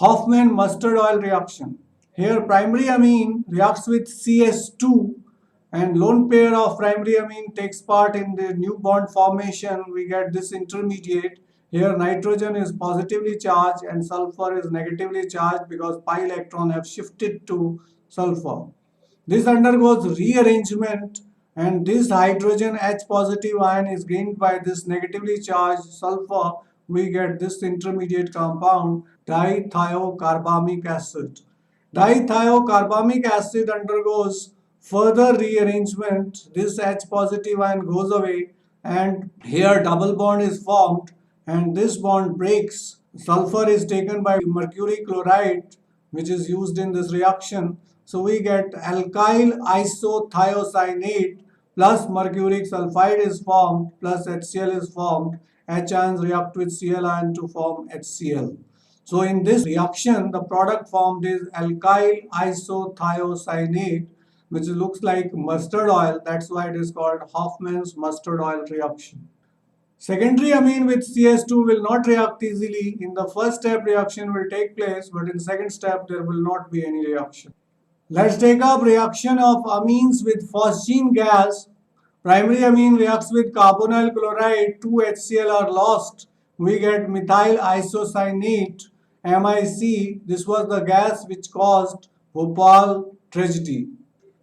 Hoffman mustard oil reaction. Here primary amine reacts with CS2 and lone pair of primary amine takes part in the new bond formation. We get this intermediate. Here nitrogen is positively charged and sulfur is negatively charged because pi electron have shifted to sulfur. This undergoes rearrangement and this hydrogen H positive ion is gained by this negatively charged sulfur. We get this intermediate compound dithiocarbamic acid. Dithiocarbamic acid undergoes further rearrangement. This H positive ion goes away and here double bond is formed and this bond breaks. Sulfur is taken by mercury chloride which is used in this reaction. So we get alkyl isothiocyanate plus mercuric sulfide is formed plus HCl is formed. H ions react with Cl ion to form HCl. So in this reaction, the product formed is alkyl isothiocyanate, which looks like mustard oil. That's why it is called Hoffman's mustard oil reaction. Secondary amine with CS2 will not react easily. In the first step, reaction will take place, but in second step, there will not be any reaction. Let's take up reaction of amines with phosgene gas. Primary amine reacts with carbonyl chloride, 2 HCl are lost. We get methyl isocyanate, MiC. This was the gas which caused Bhopal tragedy.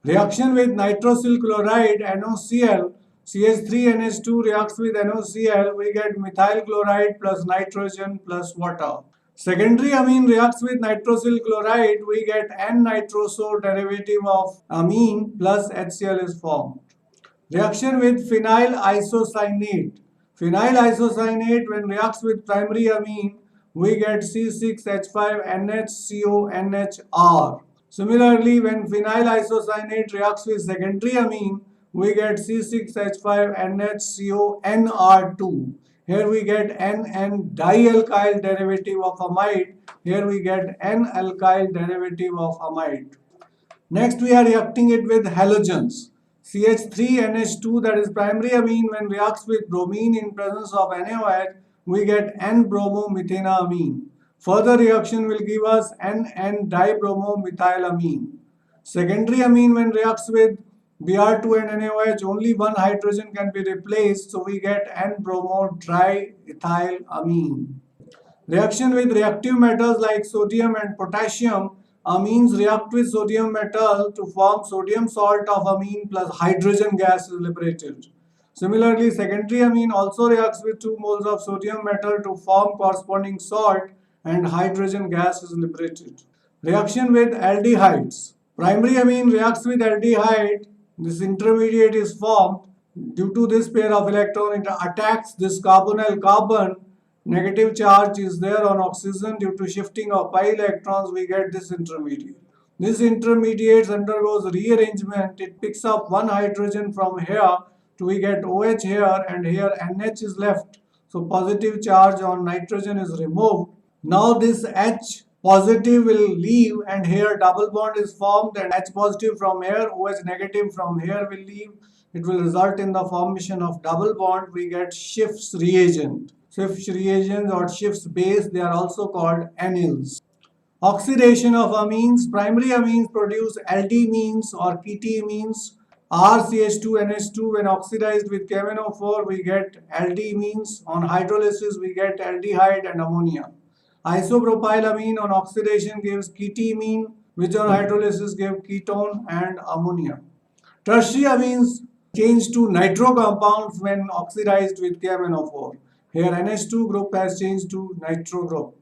Reaction with nitrosyl chloride, NOCl, CH3NH2 reacts with NOCl. We get methyl chloride plus nitrogen plus water. Secondary amine reacts with nitrosyl chloride. We get N-nitroso derivative of amine plus HCl is formed. Reaction with phenyl isocyanate. Phenyl isocyanate when reacts with primary amine, we get C6H5NHCONHR. Similarly, when phenyl isocyanate reacts with secondary amine, we get C6H5NHCONR2. Here we get NN dialkyl derivative of amide. Here we get N-alkyl derivative of amide. Next we are reacting it with halogens. CH3NH2 that is primary amine when reacts with bromine in presence of NaOH, we get N-bromomethanamine. Further reaction will give us N-dibromomethylamine. Secondary amine when reacts with Br2 and NaOH, only one hydrogen can be replaced, so we get N-bromo-triethylamine. Reaction with reactive metals like sodium and potassium, amines react with sodium metal to form sodium salt of amine plus hydrogen gas is liberated. Similarly, secondary amine also reacts with 2 moles of sodium metal to form corresponding salt and hydrogen gas is liberated. Reaction with aldehydes. Primary amine reacts with aldehyde. This intermediate is formed. Due to this pair of electrons, it attacks this carbonyl carbon. Negative charge is there on oxygen. Due to shifting of pi electrons, we get this intermediate. This intermediate undergoes rearrangement. It picks up one hydrogen from here. So we get OH here and here NH is left. So positive charge on nitrogen is removed. Now this H positive will leave and here double bond is formed and H positive from here, OH negative from here will leave. It will result in the formation of double bond. We get Schiff's reagent. Schiff's reagents or Schiff's base, they are also called anyls. Oxidation of amines. Primary amines produce aldehydes or ketimines. RCH2NH2 when oxidized with KMnO4 we get aldehydes. On hydrolysis we get aldehyde and ammonia. Isopropylamine on oxidation gives ketimine, which on hydrolysis give ketone and ammonia. Tertiary amines change to nitro compounds when oxidized with KMnO4. Here NH2 group has changed to nitro group.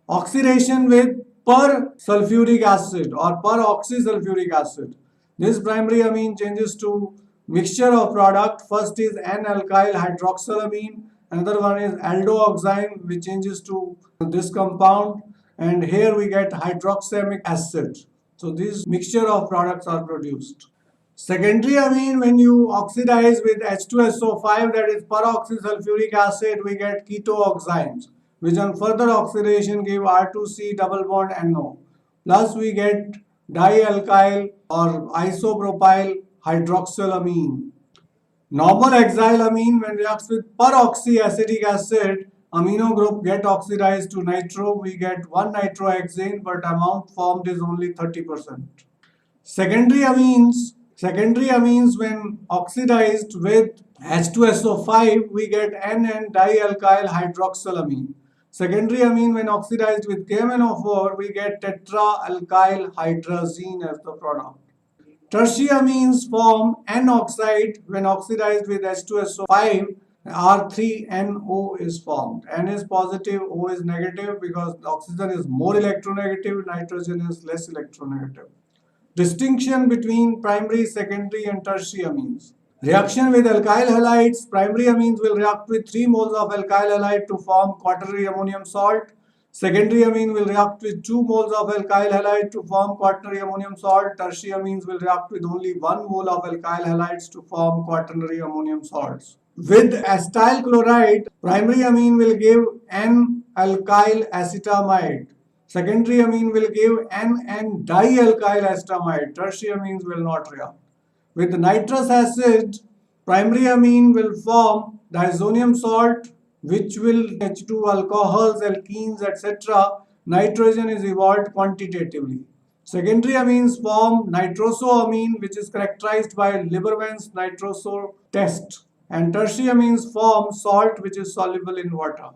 Oxidation with per-sulfuric acid or per-oxysulfuric acid. This primary amine changes to mixture of product. First is N-alkyl hydroxylamine. Another one is aldooxime which changes to this compound and here we get hydroxamic acid. So this mixture of products are produced. Secondary amine when you oxidize with H2SO5 that is peroxysulfuric acid we get ketooximes which on further oxidation give R2C double bond NO. Plus we get dialkyl or isopropyl hydroxylamine. Normal hexylamine when reacts with peroxyacetic acid amino group get oxidized to nitro, we get one nitrohexane, but amount formed is only 30%. Secondary amines when oxidized with H2SO5, we get N dialkyl hydroxylamine. Secondary amine when oxidized with KMNO4, we get tetraalkyl hydrazine as the product. Tertiary amines form N oxide when oxidized with H2SO5. R3NO is formed. N is positive, O is negative because oxygen is more electronegative, nitrogen is less electronegative. Distinction between primary, secondary, and tertiary amines. Reaction with alkyl halides. Primary amines will react with 3 moles of alkyl halide to form quaternary ammonium salt. Secondary amine will react with 2 moles of alkyl halide to form quaternary ammonium salt. Tertiary amines will react with only 1 mole of alkyl halides to form quaternary ammonium salts. With acetyl chloride, primary amine will give N-alkyl acetamide. Secondary amine will give N-dialkyl acetamide. Tertiary amines will not react. With nitrous acid, primary amine will form diazonium salt, which will H2 alcohols, alkenes, etc. Nitrogen is evolved quantitatively. Secondary amines form nitrosoamine, which is characterized by Lieberman's nitroso test. And tertiary amines form salt, which is soluble in water.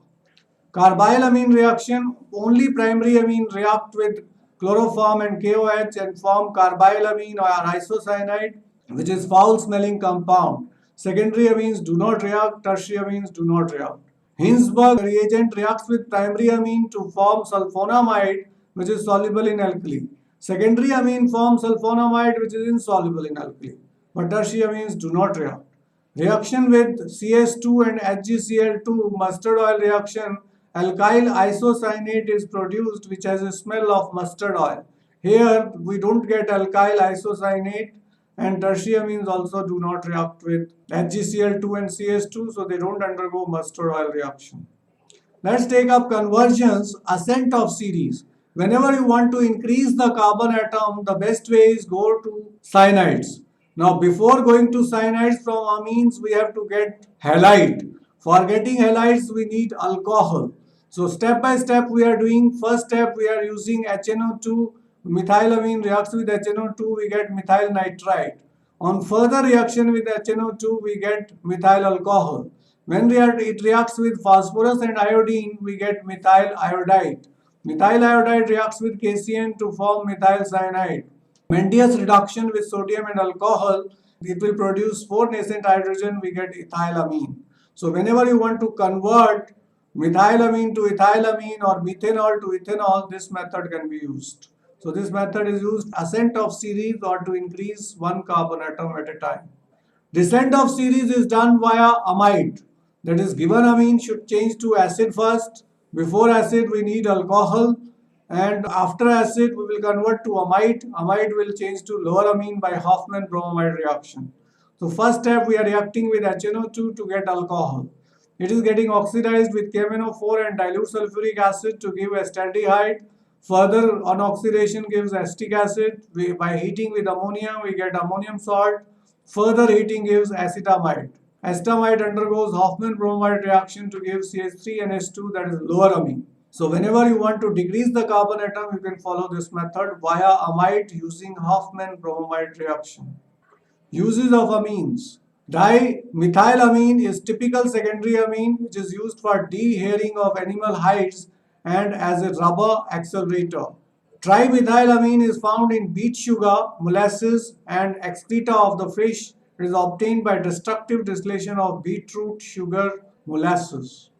Carbylamine reaction, only primary amine react with chloroform and KOH and form carbylamine or isocyanide, which is foul smelling compound. Secondary amines do not react, tertiary amines do not react. Hinsberg reagent reacts with primary amine to form sulfonamide, which is soluble in alkali. Secondary amine forms sulfonamide, which is insoluble in alkali. But tertiary amines do not react. Reaction with CS2 and HgCl2 mustard oil reaction, alkyl isocyanate is produced which has a smell of mustard oil. Here we don't get alkyl isocyanate, and tertiary amines also do not react with HgCl2 and CS2, so they don't undergo mustard oil reaction. Let's take up conversions, ascent of series. Whenever you want to increase the carbon atom, the best way is go to cyanides. Now, before going to cyanides from amines, we have to get halide. For getting halides, we need alcohol. So, step by step, we are doing. First step, we are using HNO2. Methylamine reacts with HNO2, we get methyl nitrite. On further reaction with HNO2, we get methyl alcohol. When it reacts with phosphorus and iodine, we get methyl iodide. Methyl iodide reacts with KCN to form methyl cyanide. Mendius reduction with sodium and alcohol, it will produce 4 nascent hydrogen, we get ethylamine. So whenever you want to convert methylamine to ethylamine or methanol to ethanol, this method can be used. So this method is used ascent of series or to increase one carbon atom at a time. Descent of series is done via amide. That is, given amine should change to acid first. Before acid, we need alcohol. And after acid, we will convert to amide. Amide will change to lower amine by Hofmann-bromamide reaction. So first step, we are reacting with HNO2 to get alcohol. It is getting oxidized with KMNO4 and dilute sulfuric acid to give acetaldehyde. Further on oxidation gives acetic acid. By heating with ammonia, we get ammonium salt. Further heating gives acetamide. Acetamide undergoes Hofmann-bromamide reaction to give CH3NH2, that is lower amine. So whenever you want to decrease the carbon atom, you can follow this method via amide using Hofmann-bromamide reaction. Uses of amines. Dimethylamine is typical secondary amine which is used for de-hairing of animal hides and as a rubber accelerator. Trimethylamine is found in beet sugar, molasses and excreta of the fish. It is obtained by destructive distillation of beetroot sugar molasses.